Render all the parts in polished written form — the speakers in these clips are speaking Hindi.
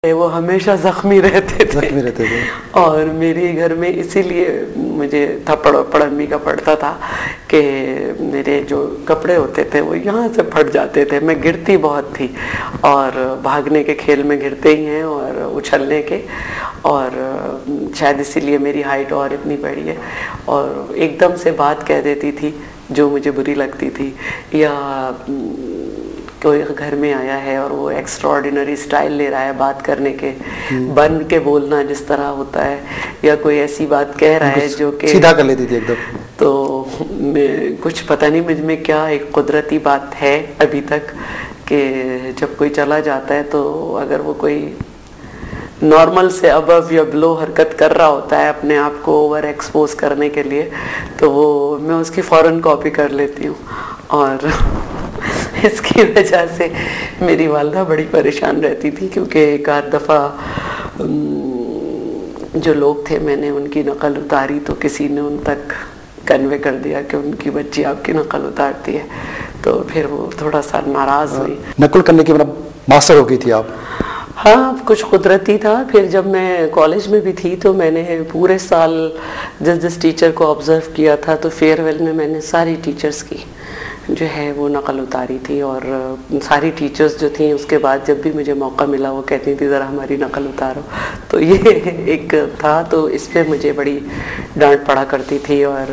वो हमेशा जख्मी रहते थे और मेरे घर में इसीलिए मुझे थप्पड़ वप्पड़ अम्मी का पड़ता था कि मेरे जो कपड़े होते थे वो यहाँ से फट जाते थे। मैं गिरती बहुत थी और भागने के खेल में गिरते ही हैं और उछलने के, और शायद इसीलिए मेरी हाइट और इतनी बड़ी है। और एकदम से बात कह देती थी जो मुझे बुरी लगती थी, या कोई घर में आया है और वो एक्स्ट्राऑर्डिनरी स्टाइल ले रहा है बात करने के, बन के बोलना जिस तरह होता है, या कोई ऐसी बात कह रहा है जो कि सीधा कर लेती थी एकदम। तो मैं कुछ पता नहीं मुझ में क्या एक कुदरती बात है अभी तक कि जब कोई चला जाता है तो अगर वो कोई नॉर्मल से अबव या बिलो हरकत कर रहा होता है अपने आप को ओवर एक्सपोज करने के लिए, तो वो मैं उसकी फ़ौरन कॉपी कर लेती हूँ। और इसकी वजह से मेरी वालदा बड़ी परेशान रहती थी, क्योंकि एक आध दफ़ा जो लोग थे मैंने उनकी नकल उतारी तो किसी ने उन तक कन्वे कर दिया कि उनकी बच्ची आपकी नकल उतारती है, तो फिर वो थोड़ा सा नाराज़ हुई। नकल करने की मतलब मास्टर हो गई थी आप? हाँ, कुछ कुदरती था। फिर जब मैं कॉलेज में भी थी तो मैंने पूरे साल जिस जिस टीचर को ऑब्ज़र्व किया था, तो फेयरवेल में मैंने सारी टीचर्स की जो है वो नकल उतारी थी। और सारी टीचर्स जो थी उसके बाद जब भी मुझे मौका मिला वो कहती थी ज़रा हमारी नकल उतारो। तो ये एक था, तो इस पर मुझे बड़ी डांट पड़ा करती थी। और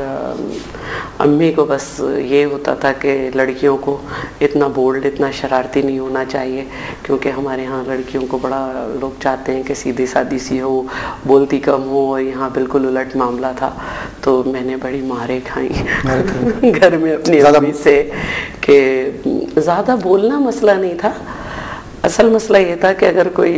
अम्मी को बस ये होता था कि लड़कियों को इतना बोल्ड, इतना शरारती नहीं होना चाहिए, क्योंकि हमारे यहाँ लड़कियों को बड़ा लोग चाहते हैं कि सीधी सादी सी हो, बोलती कम हो, और यहाँ बिल्कुल उलट मामला था। तो मैंने बड़ी मारे खाई घर में अपनी अम्मी से कि ज़्यादा बोलना मसला नहीं था, असल मसला ये था कि अगर कोई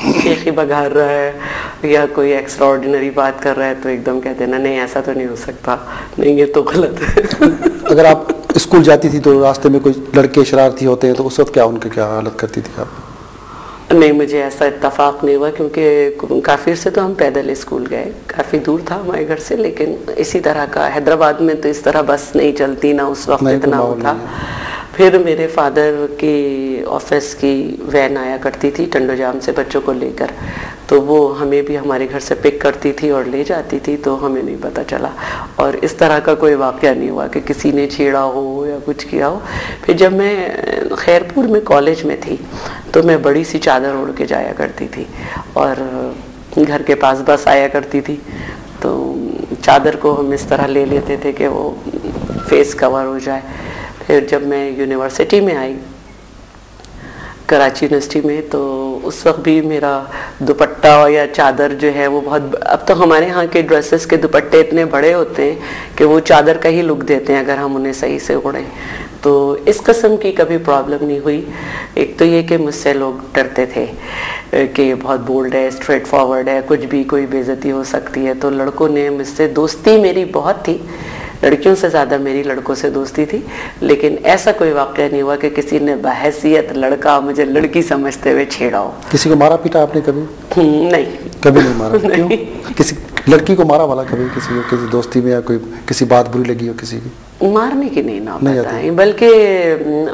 केखी बघार रहा है या कोई एक्स्ट्राऑर्डिनरी बात कर रहा है तो एकदम कह देना नहीं ऐसा तो नहीं हो सकता, नहीं ये तो गलत है। अगर आप स्कूल जाती थी तो रास्ते में कोई लड़के शरारती होते हैं तो उस वक्त क्या उनकी क्या हालत करती थी आप? नहीं, मुझे ऐसा इत्तफाक नहीं हुआ, क्योंकि काफिर से तो हम पैदल स्कूल गए, काफ़ी दूर था हमारे घर से। लेकिन इसी तरह का हैदराबाद में तो इस तरह बस नहीं चलती, ना उस वक्त इतना होता। फिर मेरे फादर की ऑफिस की वैन आया करती थी टंडोजाम से बच्चों को लेकर, तो वो हमें भी हमारे घर से पिक करती थी और ले जाती थी, तो हमें नहीं पता चला। और इस तरह का कोई वाक़या नहीं हुआ कि किसी ने छेड़ा हो या कुछ किया हो। फिर जब मैं खैरपुर में कॉलेज में थी तो मैं बड़ी सी चादर ओढ़ के जाया करती थी, और घर के पास बस आया करती थी, तो चादर को हम इस तरह ले लेते थे कि वो फेस कवर हो जाए। फिर जब मैं यूनिवर्सिटी में आई, कराची यूनिवर्सिटी में, तो उस वक्त भी मेरा दुपट्टा या चादर जो है वो बहुत, अब तो हमारे यहाँ के ड्रेसेस के दुपट्टे इतने बड़े होते हैं कि वो चादर का ही लुक देते हैं अगर हम उन्हें सही से ओढ़ें। तो इस किस्म की कभी प्रॉब्लम नहीं हुई। एक तो ये कि मुझसे लोग डरते थे कि बहुत बोल्ड है, स्ट्रेट फॉरवर्ड है, कुछ भी कोई बेइज्जती हो सकती है, तो लड़कों ने मुझसे, दोस्ती मेरी बहुत थी, लड़कियों से ज़्यादा मेरी लड़कों से दोस्ती थी। लेकिन ऐसा कोई वाक़या नहीं हुआ कि किसी ने बहैसियत लड़का मुझे लड़की समझते हुए छेड़ा हो। किसी को मारा पीटा आपने कभी? नहीं, कभी नहीं मारा। क्यों? किसी लड़की को मारा वाला कभी किसी को, किसी दोस्ती में, या कोई किसी बात बुरी लगी हो किसी की? मारने की नहीं ना बताएं, बल्कि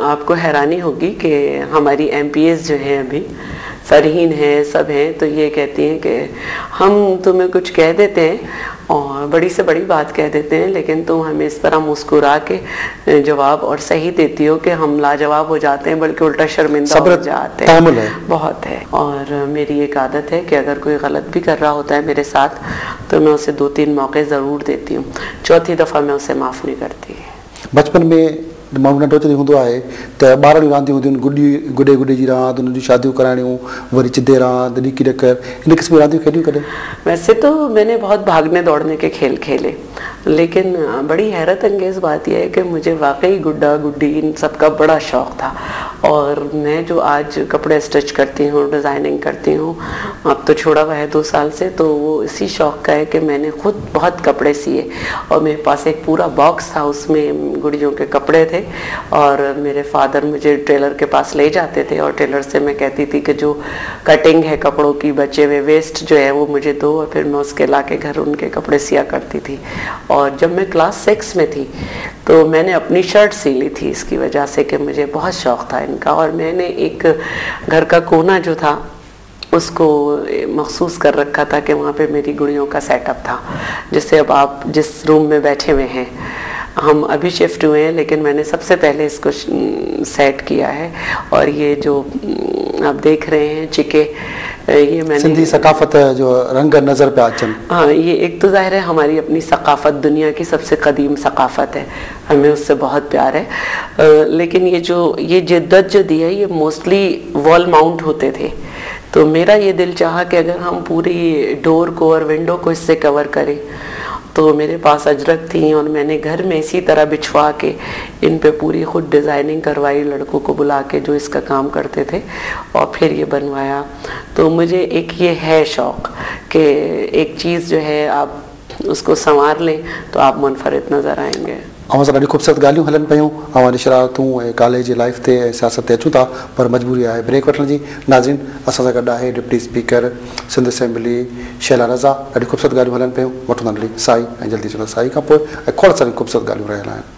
आपको हैरानी होगी कि हमारी MPs जो हैं अभी फरहीन हैं, सब हैं, तो ये कहती हैं कि हम तुम्हें कुछ कह देते हैं और बड़ी से बड़ी बात कह देते हैं, लेकिन तुम हमें इस तरह मुस्कुरा के जवाब और सही देती हो कि हम लाजवाब हो जाते हैं, बल्कि उल्टा शर्मिंदा हो जाते हैं। बहुत है। और मेरी एक आदत है कि अगर कोई गलत भी कर रहा होता है मेरे साथ तो मैं उसे 2-3 मौके ज़रूर देती हूँ, चौथी दफ़ा मैं उसे माफ़ नहीं करती। बचपन में माण्हू नंढो जॾहिं हूंदो आहे त ॿारनि रांदियूं हूंदियूं आहिनि, गुॾे गुॾे जी रांदि, उन्हनि जी शादियूं कराइणियूं, वरी चिदे रांदि, ॾिकी ॾकर, इन क़िस्म की रांदियूं खेॾियूं कॾहिं? वैसे तो मैंने बहुत भागने दौड़ने के खेल खेले, लेकिन बड़ी हैरत अंगेज़ बात यह है कि मुझे वाकई गुड्डा गुड्डी इन सब का बड़ा शौक़ था। और मैं जो आज कपड़े स्टिच करती हूँ, डिज़ाइनिंग करती हूँ, अब तो छोड़ा हुआ है 2 साल से, तो वो इसी शौक़ का है कि मैंने खुद बहुत कपड़े सिए, और मेरे पास एक पूरा बॉक्स था, उसमें गुड़ियों के कपड़े थे। और मेरे फादर मुझे टेलर के पास ले जाते थे, और टेलर से मैं कहती थी कि जो कटिंग है कपड़ों की, बचे हुए वेस्ट जो है वो मुझे दो, और फिर मैं उसके ला के घर उनके कपड़े सिया करती थी। और जब मैं क्लास 6 में थी तो मैंने अपनी शर्ट सी ली थी, इसकी वजह से कि मुझे बहुत शौक़ था इनका। और मैंने एक घर का कोना जो था उसको महसूस कर रखा था कि वहाँ पे मेरी गुड़ियों का सेटअप था। जैसे अब आप जिस रूम में बैठे हुए हैं, हम अभी शिफ्ट हुए हैं, लेकिन मैंने सबसे पहले इसको सेट किया है। और ये जो आप देख रहे हैं चिके, ये मैंने सिंधी सकाफत जो रंग नज़र पे अचन। हाँ, ये एक तो ज़ाहिर है हमारी अपनी सकाफत दुनिया की सबसे कदीम सकाफत है, हमें उससे बहुत प्यार है। लेकिन ये जिद्दत जो दी है, ये मोस्टली वॉल माउंट होते थे। तो मेरा ये दिल चाहा कि अगर हम पूरी डोर को और विंडो को इससे कवर करें, तो मेरे पास अजरक थी और मैंने घर में इसी तरह बिछवा के इन पे पूरी खुद डिज़ाइनिंग करवाई, लड़कों को बुला के जो इसका काम करते थे, और फिर ये बनवाया। तो मुझे एक ये है शौक़ कि एक चीज़ जो है आप उसको संवार लें तो आप मुनफरिद नज़र आएंगे। असां ॾाढी ख़ूबसूरत ॻाल्हियूं हलन पियूं, निशरातूं ऐं कॉलेज जी लाइफ ते ऐं सियासत ते अचूं था, पर मजबूरी आहे ब्रेक वठण जी। नाज़रीन, असां सां गॾु आहे deputy speaker Sindh assembly Shaila Raza. ॾाढी ख़ूबसूरत ॻाल्हियूं हलन पियूं, वठूं था नंढड़ी साई ऐं जल्दी चवंदा साई खां पोइ ऐं खोड़ सारियूं ख़ूबसूरत ॻाल्हियूं रहियल आहिनि।